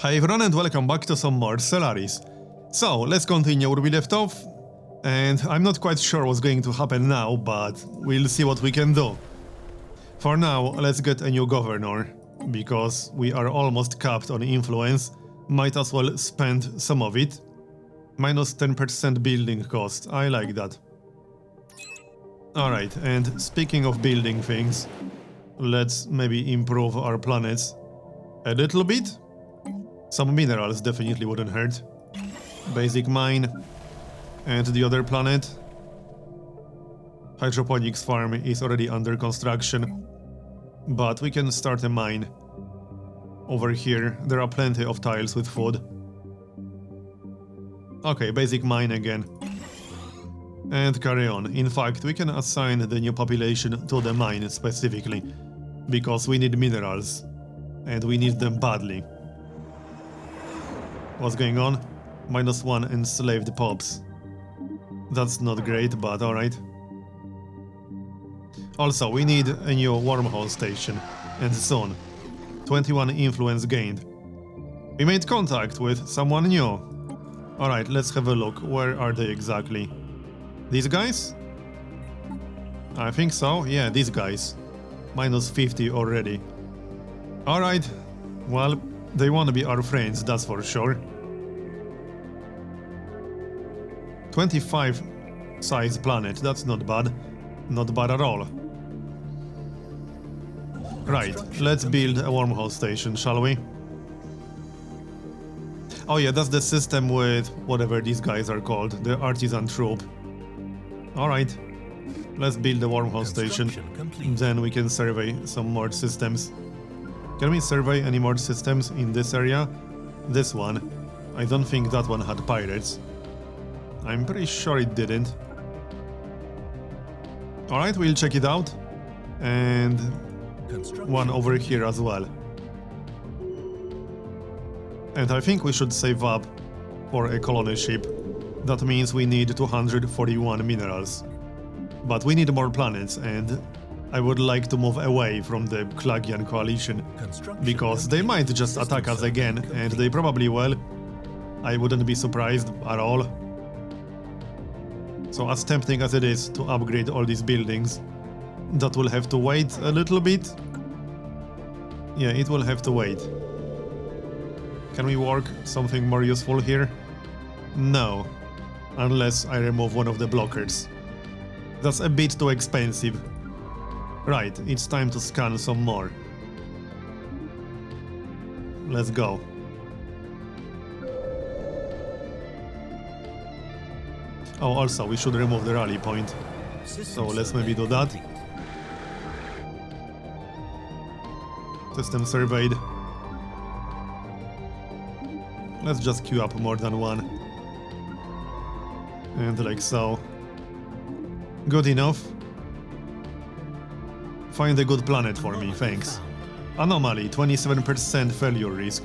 Hi everyone and welcome back to some more Stellaris. So, let's continue where we left off, and I'm not quite sure what's going to happen now, but we'll see what we can do. For now, let's get a new governor, because we are almost capped on influence, might as well spend some of it. Minus 10% building cost, I like that. Alright, and speaking of building things, let's maybe improve our planets a little bit. Some minerals definitely wouldn't hurt. Basic mine. And the other planet. Hydroponics farm is already under construction. But we can start a mine. Over here, there are plenty of tiles with food. Okay, basic mine again. And carry on. In fact, we can assign the new population to the mine specifically. Because we need minerals. And we need them badly. What's going on? -1 enslaved pups. That's not great, but alright. Also, we need a new wormhole station, and soon. 21 influence gained. We made contact with someone new. Alright, let's have a look. Where are they exactly? These guys? I think so. Yeah, these guys. -50 already. Alright. Well, they want to be our friends, that's for sure. 25 size planet, that's not bad. Not bad at all. Right, let's build a wormhole station, shall we? Oh yeah, that's the system with whatever these guys are called, the artisan troop. Alright, let's build a wormhole station, then we can survey some more systems. Can we survey any more systems in this area? This one. I don't think that one had pirates. I'm pretty sure it didn't. Alright, we'll check it out. And one over here as well. And I think we should save up for a colony ship. That means we need 241 minerals. But we need more planets, and I would like to move away from the Klagian coalition, because they might just attack us again, and they probably will. I wouldn't be surprised at all. So as tempting as it is to upgrade all these buildings, that will have to wait a little bit. Yeah, it will have to wait. Can we work something more useful here? No, unless I remove one of the blockers. That's a bit too expensive. Right, it's time to scan some more. Let's go. Oh, also, we should remove the rally point. So let's maybe do that. System surveyed. Let's just queue up more than one. And like so. Good enough. Find a good planet for me, thanks. Anomaly, 27% failure risk.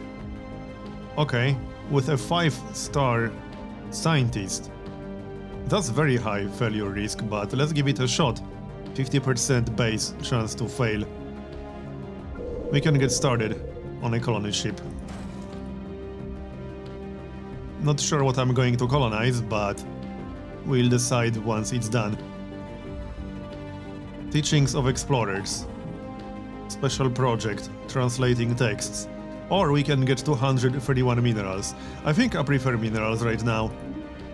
Okay, with a 5-star scientist. That's very high failure risk, but let's give it a shot. 50% base chance to fail. We can get started on a colony ship. Not sure what I'm going to colonize, but we'll decide once it's done. Teachings of Explorers. Special project, translating texts. Or we can get 231 minerals. I think I prefer minerals right now.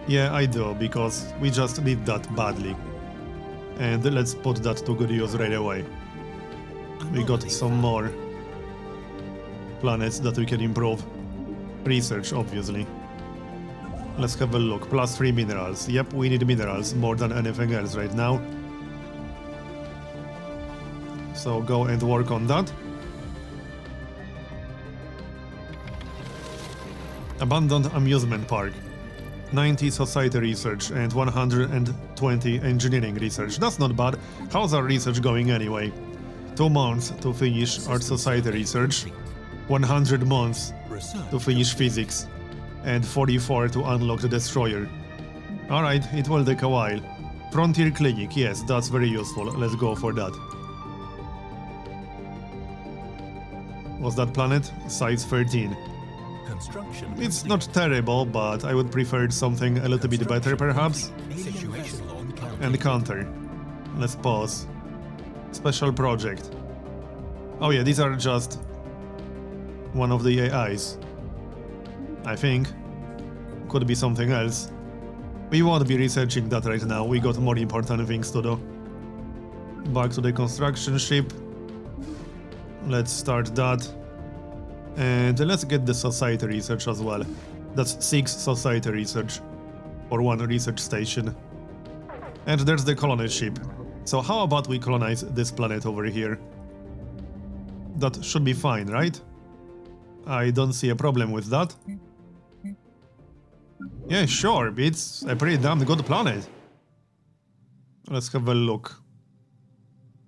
Yeah, I do, because we just need that badly. And let's put that to good use right away. We got some more planets that we can improve. Research, obviously. Let's have a look. +3 minerals. Yep, we need minerals more than anything else right now. So go and work on that. Abandoned amusement park. 90 society research and 120 engineering research. That's not bad. How's our research going anyway? 2 months to finish art society research, 100 months to finish physics, and 44 to unlock the destroyer. Alright, it will take a while. Frontier clinic, yes, that's very useful. Let's go for that. Was that planet? Size 13. Construction It's not terrible, but I would prefer something a little bit better, perhaps. situation log counted. And counter. Let's pause. Special project. Oh yeah, these are just one of the AIs. I think. Could be something else. We won't be researching that right now, we got more important things to do. Back to the construction ship. Let's start that. And let's get the society research as well. That's 6 society research for 1 research station. And there's the colony ship. So how about we colonize this planet over here? That should be fine, right? I don't see a problem with that. Yeah, sure, it's a pretty damn good planet. Let's have a look.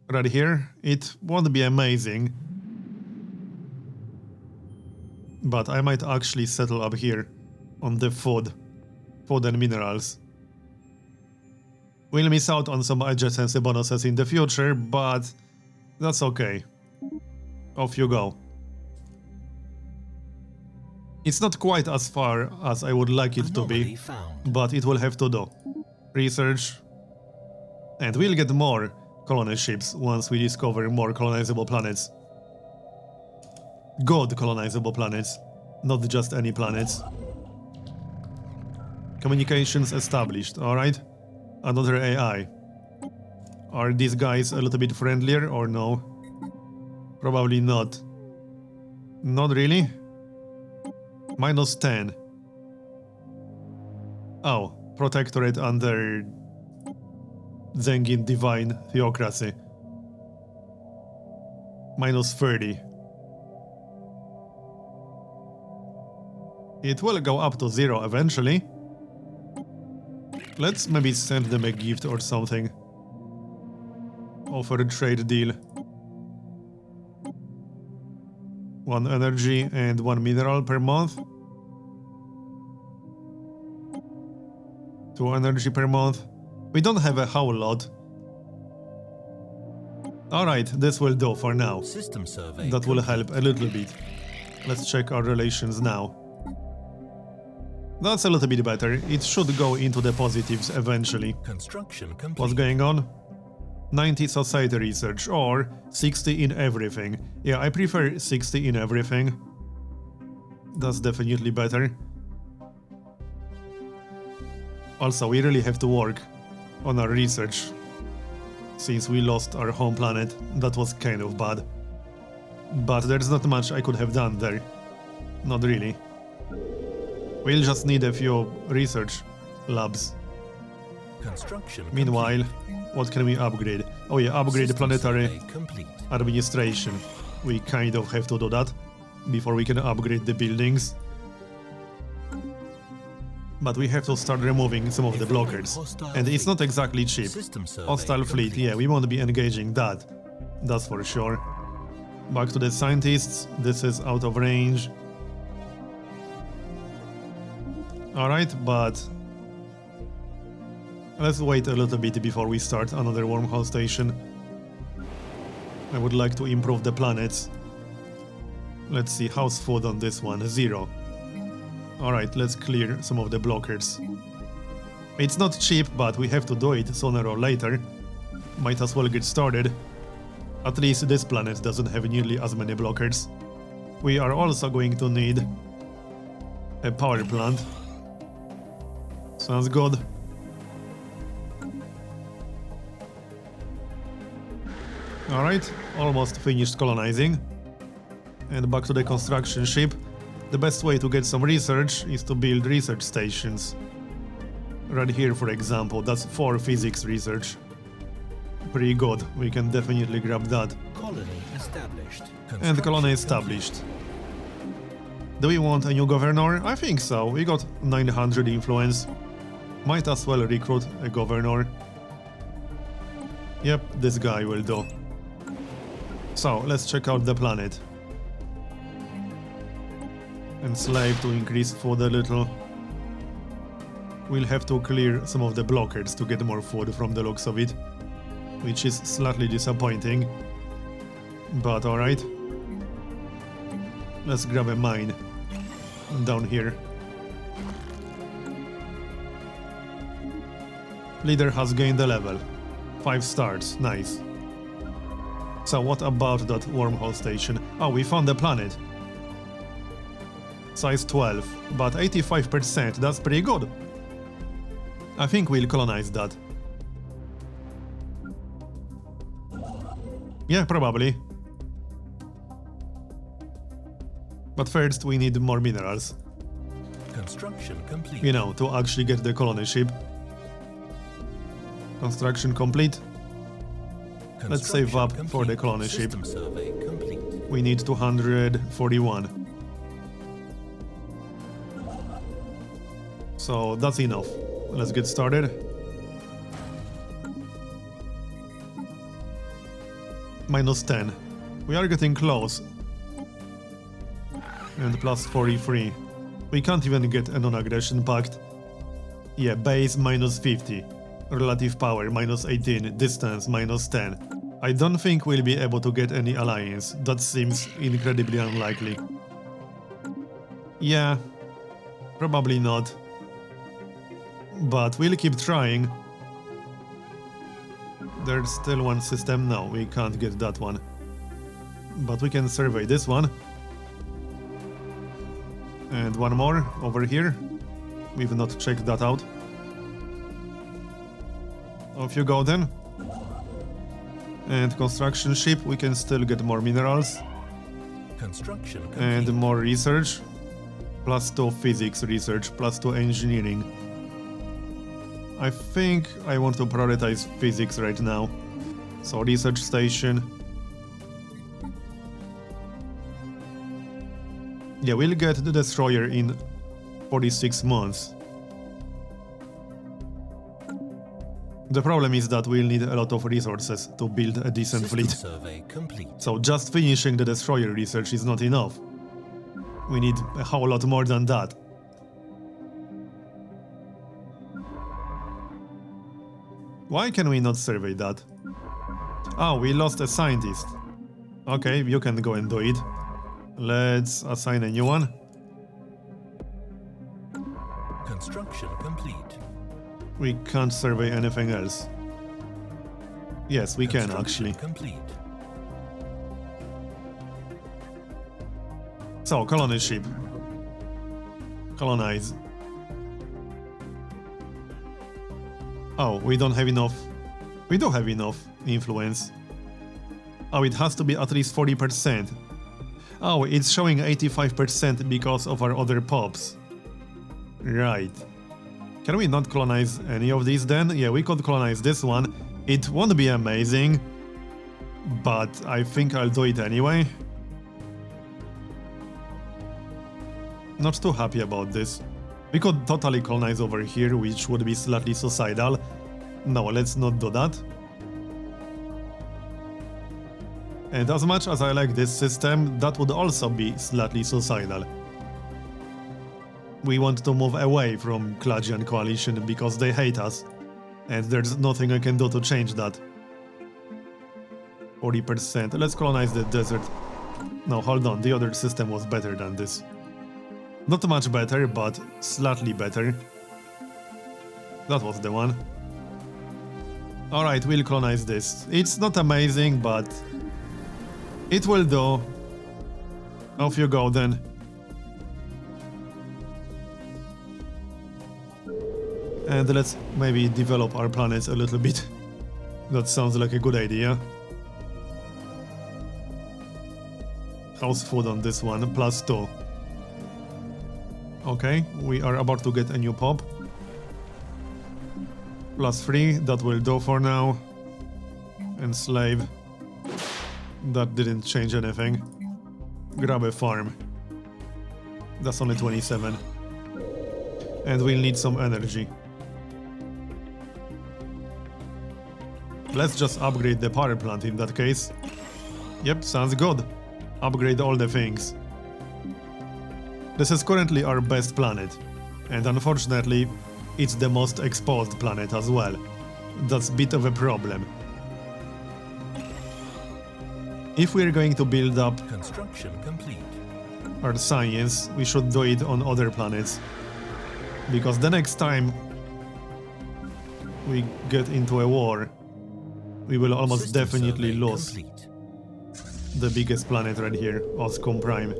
Right here, it won't be amazing. But I might actually settle up here on the food and minerals. We'll miss out on some adjacency bonuses in the future, but that's okay. Off you go. It's not quite as far as I would like it to be, but it will have to do. Research. And we'll get more colony ships once we discover more colonizable planets. Good colonizable planets, not just any planets. Communications established, alright. Another AI. Are these guys a little bit friendlier or no? Probably not. Not really? -10. Oh, protectorate under Zengin Divine Theocracy. -30. It will go up to 0 eventually. Let's maybe send them a gift or something. Offer a trade deal. 1 energy and 1 mineral per month. 2 energy per month. We don't have a whole lot. Alright, this will do for now. System survey That will help a little bit. Let's check our relations now. That's a little bit better. It should go into the positives eventually. Construction complete. What's going on? 90 society research or 60 in everything. Yeah, I prefer 60 in everything. That's definitely better. Also, we really have to work on our research. Since we lost our home planet, that was kind of bad. But there's not much I could have done there. Not really. We'll just need a few research labs. Construction Meanwhile, what can we upgrade? Oh yeah, upgrade System planetary survey complete. administration. We kind of have to do that before we can upgrade the buildings. But we have to start removing some of the blockers. And it's not exactly cheap. System survey Hostile fleet, complete. yeah, we won't be engaging that. That's for sure. Back to the scientists. This is out of range. Alright, but let's wait a little bit before we start another wormhole station. I would like to improve the planets. Let's see, how's food on this one? 0. Alright, let's clear some of the blockers. It's not cheap, but we have to do it sooner or later. Might as well get started. At least this planet doesn't have nearly as many blockers. We are also going to need a power plant. Sounds good. Alright, almost finished colonizing. And back to the construction ship. The best way to get some research is to build research stations. Right here, for example, that's 4 physics research. Pretty good, we can definitely grab that. Colony established. And colony established. Do we want a new governor? I think so, we got 900 influence. Might as well recruit a governor. Yep, this guy will do. So, let's check out the planet. Enslave to increase food a little. We'll have to clear some of the blockers to get more food from the looks of it. Which is slightly disappointing. But alright. Let's grab a mine. down here. Leader has gained a level. 5 stars, nice. So what about that wormhole station? Oh, we found a planet. Size 12, but 85%, that's pretty good. I think we'll colonize that. Yeah, probably. But first we need more minerals. Construction complete. You know, to actually get the colony ship. Construction complete. Let's save up for the colony ship. System survey complete. We need 241. So that's enough. Let's get started. -10. We are getting close. And plus 43. We can't even get a non-aggression pact. Yeah, base -50. Relative power -18. Distance -10. I don't think we'll be able to get any alliance. That seems incredibly unlikely. Yeah, probably not. But we'll keep trying. There's still one system. No, we can't get that one. But we can survey this one. And one more over here. We've not checked that out. Off you go then. And construction ship, we can still get more minerals. Construction complete. And more research. +2 physics research, +2 engineering. I think I want to prioritize physics right now. So research station. Yeah, we'll get the destroyer in 46 months. The problem is that we'll need a lot of resources to build a decent System fleet. survey complete. So just finishing the destroyer research is not enough. We need a whole lot more than that. Why can we not survey that? Oh, we lost a scientist. Okay, you can go and do it. Let's assign a new one. Construction complete. We can't survey anything else. Yes, we can Construction actually. complete. So, colony ship. Colonize. Oh, we don't have enough. We do have enough influence. Oh, it has to be at least 40%. Oh, it's showing 85% because of our other pops. Right. Can we not colonize any of these then? Yeah, we could colonize this one. It won't be amazing, but I think I'll do it anyway. Not too happy about this. We could totally colonize over here, which would be slightly suicidal. No, let's not do that. And as much as I like this system, that would also be slightly suicidal. We want to move away from Klagian Coalition because they hate us, and there's nothing I can do to change that. 40%. Let's colonize the desert. No, hold on, the other system was better than this. Not much better, but slightly better. That was the one. Alright, we'll colonize this. It's not amazing, but it will do. Off you go then. And let's maybe develop our planets a little bit. That sounds like a good idea. House food on this one, +2. Okay, we are about to get a new pop. +3, that will do for now. Enslave. That didn't change anything. Grab a farm. That's only 27. And we'll need some energy. Let's just upgrade the power plant in that case. Yep, sounds good. Upgrade all the things. This is currently our best planet, and unfortunately, it's the most exposed planet as well. That's a bit of a problem. If we're going to build up... Construction complete. our science, we should do it on other planets. Because the next time we get into a war, we will almost System definitely survey lose complete. the biggest planet right here, Oscom Prime.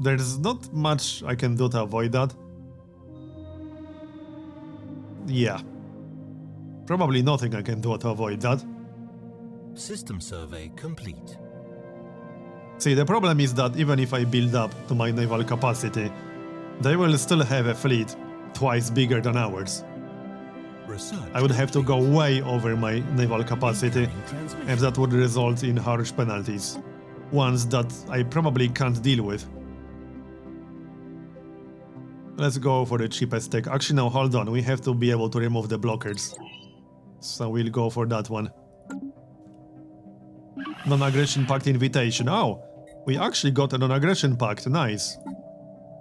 There's not much I can do to avoid that. Yeah. Probably nothing I can do to avoid that. System survey complete. See, the problem is that even if I build up to my naval capacity, they will still have a fleet twice bigger than ours. Research I would have to go complete. way over my naval capacity, Incoming transmission. and that would result in harsh penalties. Ones that I probably can't deal with. Let's go for the cheapest tech. Actually, no, hold on. We have to be able to remove the blockers. So we'll go for that one. Non-aggression pact invitation. Oh, we actually got a non-aggression pact. Nice.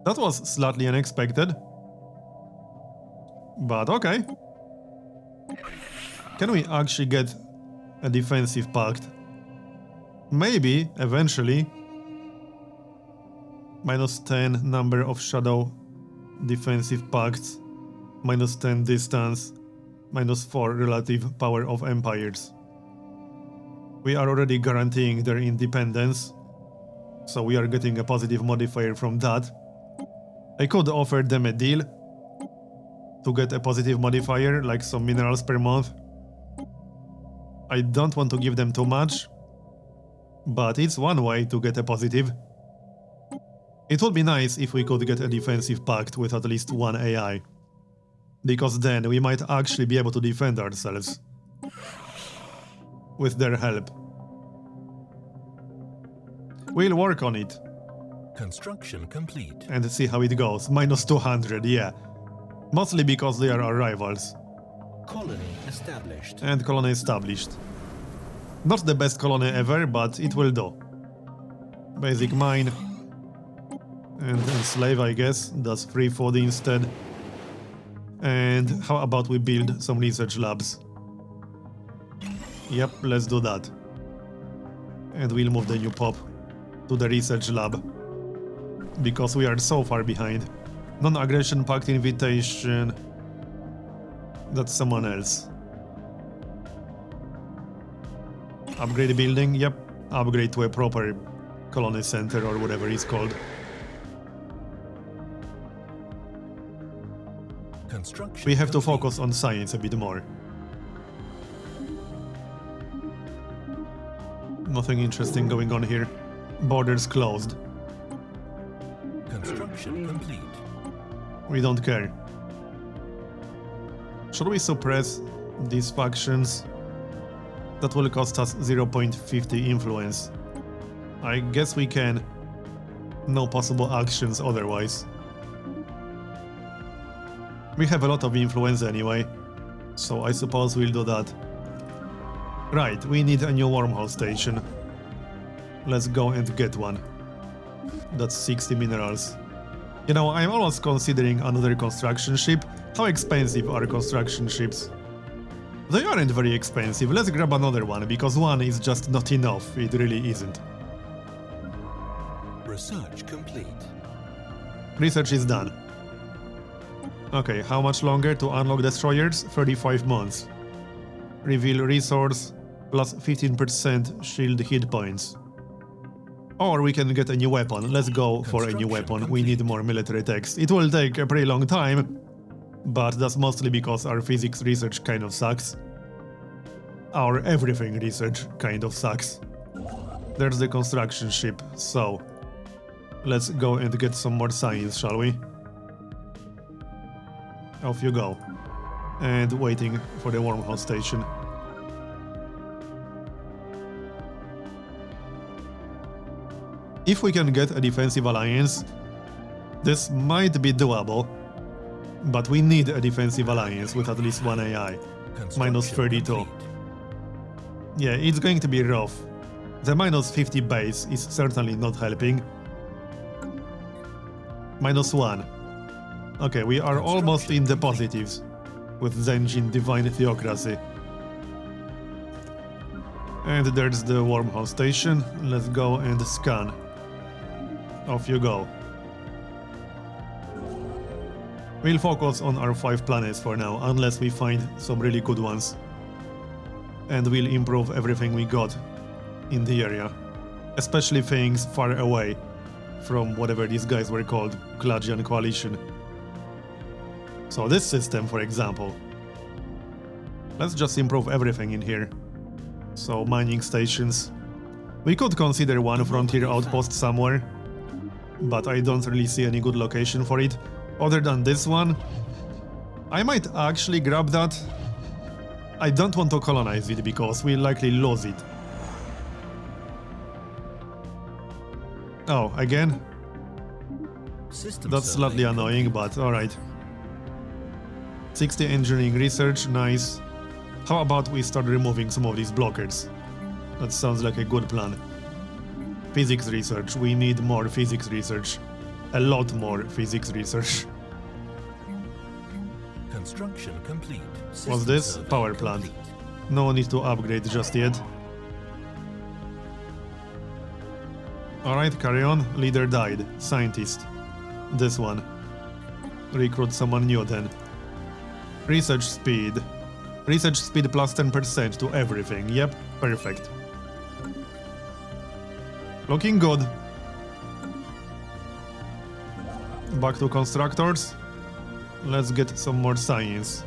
That was slightly unexpected. But okay. Can we actually get a defensive pact? Maybe, eventually. -10 number of shadow defensive pacts. -10 distance. -4 relative power of empires. We are already guaranteeing their independence, so we are getting a positive modifier from that. I could offer them a deal to get a positive modifier, like some minerals per month. I don't want to give them too much, but it's one way to get a positive. It would be nice if we could get a defensive pact with at least one AI, because then we might actually be able to defend ourselves with their help. We'll work on it Construction complete. and see how it goes. -200, yeah. Mostly because they are our rivals. Colony established. And colony established. Not the best colony ever, but it will do. Basic mine. And enslave, I guess. Does free food instead. And how about we build some research labs? Yep, let's do that. And we'll move the new pop to the research lab. Because we are so far behind. Non-aggression pact invitation. That's someone else. Upgrade building, yep. Upgrade to a proper colony center or whatever it's called. Construction We have to complete. focus on science a bit more. Nothing interesting going on here. Borders closed. Construction complete. We don't care. Should we suppress these factions? That will cost us 0.50 influence. I guess we can. No possible actions otherwise. We have a lot of influence anyway, so I suppose we'll do that. Right, we need a new wormhole station. Let's go and get one. That's 60 minerals. You know, I'm almost considering another construction ship. How expensive are construction ships? They aren't very expensive. Let's grab another one, because one is just not enough. It really isn't. Research complete. Research is done. Okay, how much longer to unlock destroyers? 35 months. Reveal resource plus 15% shield hit points. Or we can get a new weapon. Let's go for a new weapon. We need more military techs. It will take a pretty long time, but that's mostly because our physics research kind of sucks. Our everything research kind of sucks. There's the construction ship, so let's go and get some more science, shall we? Off you go. And waiting for the wormhole station. If we can get a defensive alliance, this might be doable, but we need a defensive alliance with at least one AI. Minus 32. Complete. Yeah, it's going to be rough. The minus 50 base is certainly not helping. -1. Okay, we are almost in the positives with Zenjin Divine Theocracy. And there's the wormhole station. Let's go and scan. Off you go. We'll focus on our 5 planets for now, unless we find some really good ones. And we'll improve everything we got in the area. Especially things far away from whatever these guys were called, Klagian Coalition. So this system, for example. Let's just improve everything in here. So, mining stations. We could consider one frontier outpost somewhere, but I don't really see any good location for it. Other than this one, I might actually grab that. I don't want to colonize it because we'll likely lose it. Oh, again? System That's survey slightly annoying, complete. but alright. 60 engineering research, nice. How about we start removing some of these blockers? That sounds like a good plan. Physics research, we need more physics research. A lot more physics research. Construction complete. Was System this survey power plant? complete. No need to upgrade just yet. Alright, carry on. Leader died. Scientist. This one. Recruit someone new then. Research speed. Research speed plus 10% to everything. Yep, perfect. Looking good. Back to constructors. Let's get some more science.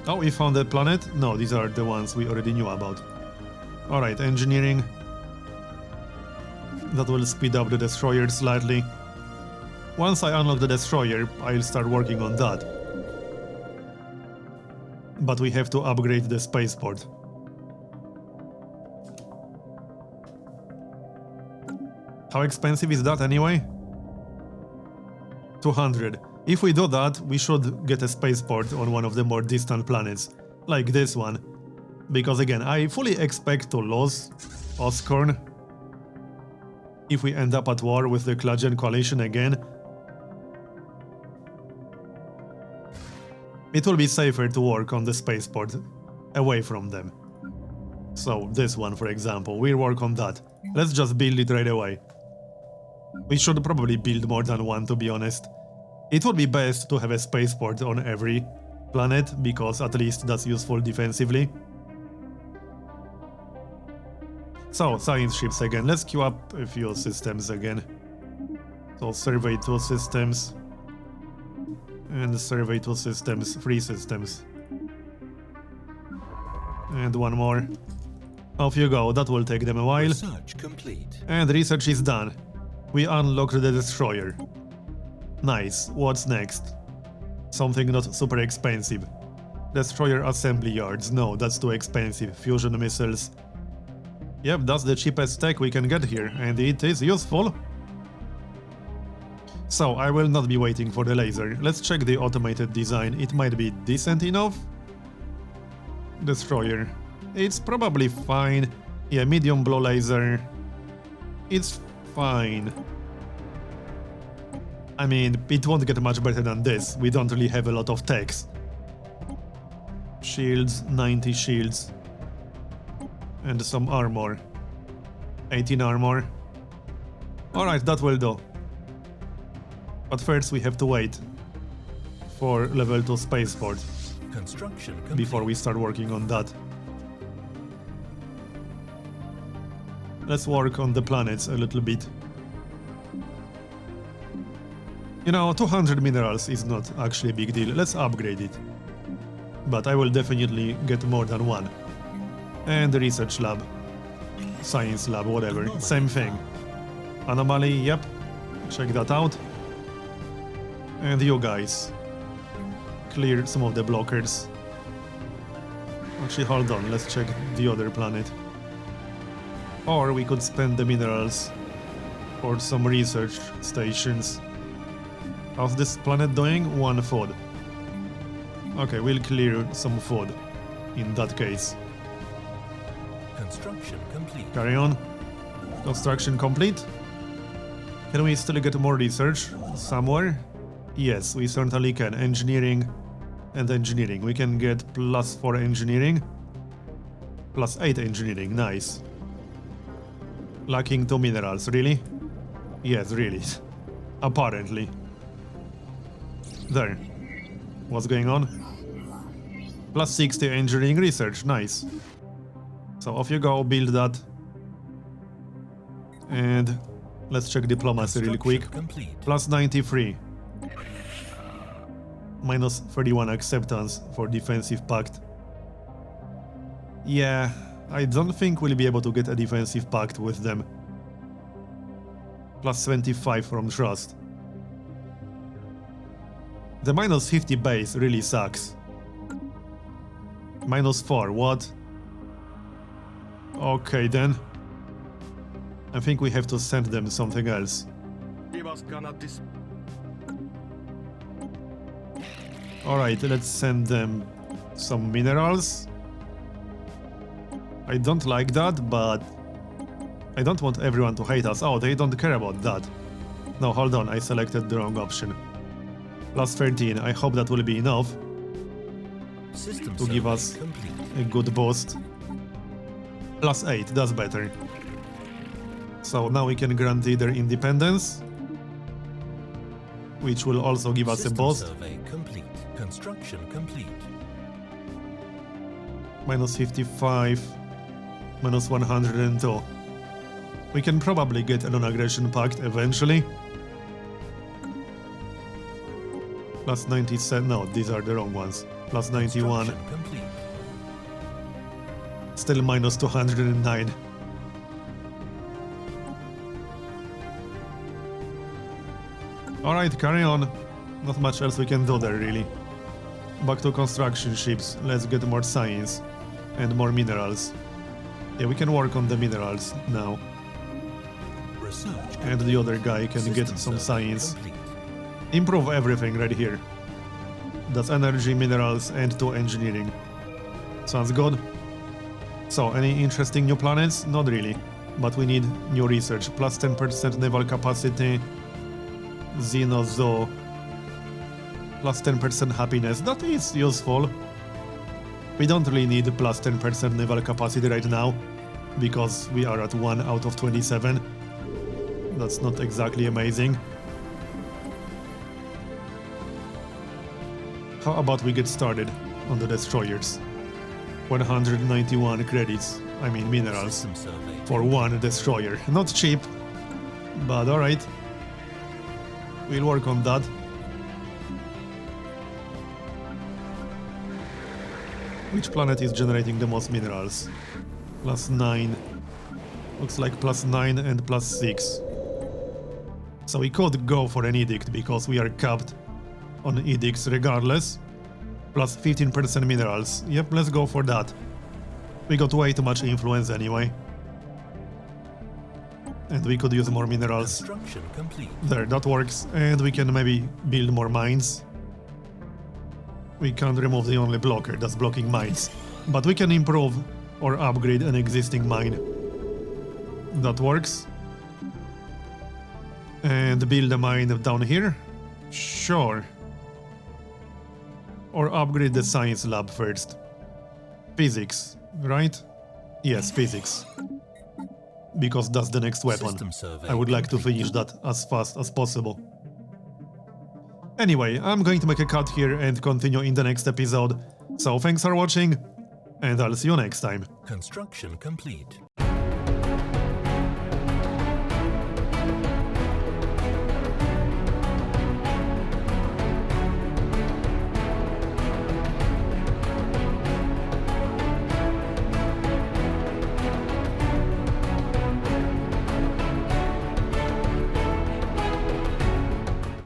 Oh, we found a planet? No, these are the ones we already knew about. Alright, engineering. That will speed up the destroyer slightly. Once I unlock the destroyer, I'll start working on that. But we have to upgrade the spaceport. How expensive is that anyway? 200. If we do that, we should get a spaceport on one of the more distant planets, like this one. Because again, I fully expect to lose Oscorn if we end up at war with the Klagian Coalition again. It will be safer to work on the spaceport away from them. So this one, for example, we'll work on that. Let's just build it right away. We should probably build more than one, to be honest. It would be best to have a spaceport on every planet, because at least that's useful defensively. So, science ships again. Let's queue up a few systems again. So, survey 2 systems. And survey 2 systems, 3 systems. And one more. Off you go, that will take them a while. Research complete. And research is done. We unlocked the destroyer. Nice, what's next? Something not super expensive. Destroyer assembly yards, no, that's too expensive. Fusion missiles. Yep, that's the cheapest tech we can get here, and it is useful. So, I will not be waiting for the laser. Let's check the automated design, it might be decent enough. Destroyer. It's probably fine. Yeah, medium blow laser. It's fine. I mean, it won't get much better than this. We don't really have a lot of techs. Shields, 90 shields. And some armor. 18 armor. Alright, that will do. But first we have to wait for level 2 spaceport Construction complete. before we start working on that. Let's work on the planets a little bit. You know, 200 minerals is not actually a big deal. Let's upgrade it. But I will definitely get more than one. And the research lab. Science lab, whatever. Anomaly. Same thing. Anomaly, yep. Check that out. And you guys. Clear some of the blockers. Actually, hold on. Let's check the other planet. Or we could spend the minerals for some research stations. How's this planet doing? 1 food. Okay, we'll clear some food in that case. Construction complete. Carry on. Construction complete. Can we still get more research somewhere? Yes, we certainly can. Engineering and engineering. We can get +4 engineering. +8 engineering. Nice. Lacking 2 minerals, really? Yes, really. Apparently. There. What's going on? Plus 60 engineering research, nice. So off you go, build that. And let's check diplomacy really quick. Complete. Plus 93. Minus 31 acceptance for defensive pact. Yeah, I don't think we'll be able to get a defensive pact with them. Plus 25 from trust. The minus 50 base really sucks. Minus 4, what? Okay then. I think we have to send them something else. Alright, let's send them some minerals. I don't like that, but I don't want everyone to hate us. Oh, they don't care about that. No, hold on, I selected the wrong option. Plus 13, I hope that will be enough System to give us complete. a good boost. Plus 8, that's better. So now we can grant their independence, which will also give us a System boost. survey complete. Construction complete. Minus 55, minus 102. We can probably get a non-aggression pact eventually. Plus 97, no, these are the wrong ones. Plus 91, Construction complete. still minus 209. Alright, carry on. Not much else we can do there, really. Back to construction ships. Let's get more science and more minerals. Yeah, we can work on the minerals now. Research And the other guy can get System some survey science. complete. Improve everything right here. That's energy, minerals, and 2 engineering. Sounds good. So, any interesting new planets? Not really. But we need new research. Plus 10% naval capacity. Xenozo. Plus 10% happiness. That is useful. We don't really need plus 10% naval capacity right now, because we are at 1 out of 27. That's not exactly amazing. How about we get started on the destroyers? 191 credits, I mean minerals, System survey. for one destroyer. Not cheap, but alright. We'll work on that. Which planet is generating the most minerals? Plus 9. Looks like plus 9 and plus 6. So we could go for an edict because we are capped on edicts regardless. Plus 15% minerals. Yep, let's go for that. We got way too much influence anyway. And we could use more minerals. Construction complete. There, that works. And we can maybe build more mines. We can't remove the only blocker that's blocking mines. But we can improve or upgrade an existing mine. That works. And build a mine down here? Sure. Or upgrade the science lab first. Physics, right? Yes, physics. Because that's the next weapon. System survey I would like to finish that as fast as possible. Anyway, I'm going to make a cut here and continue in the next episode. So thanks for watching, and I'll see you next time. Construction complete.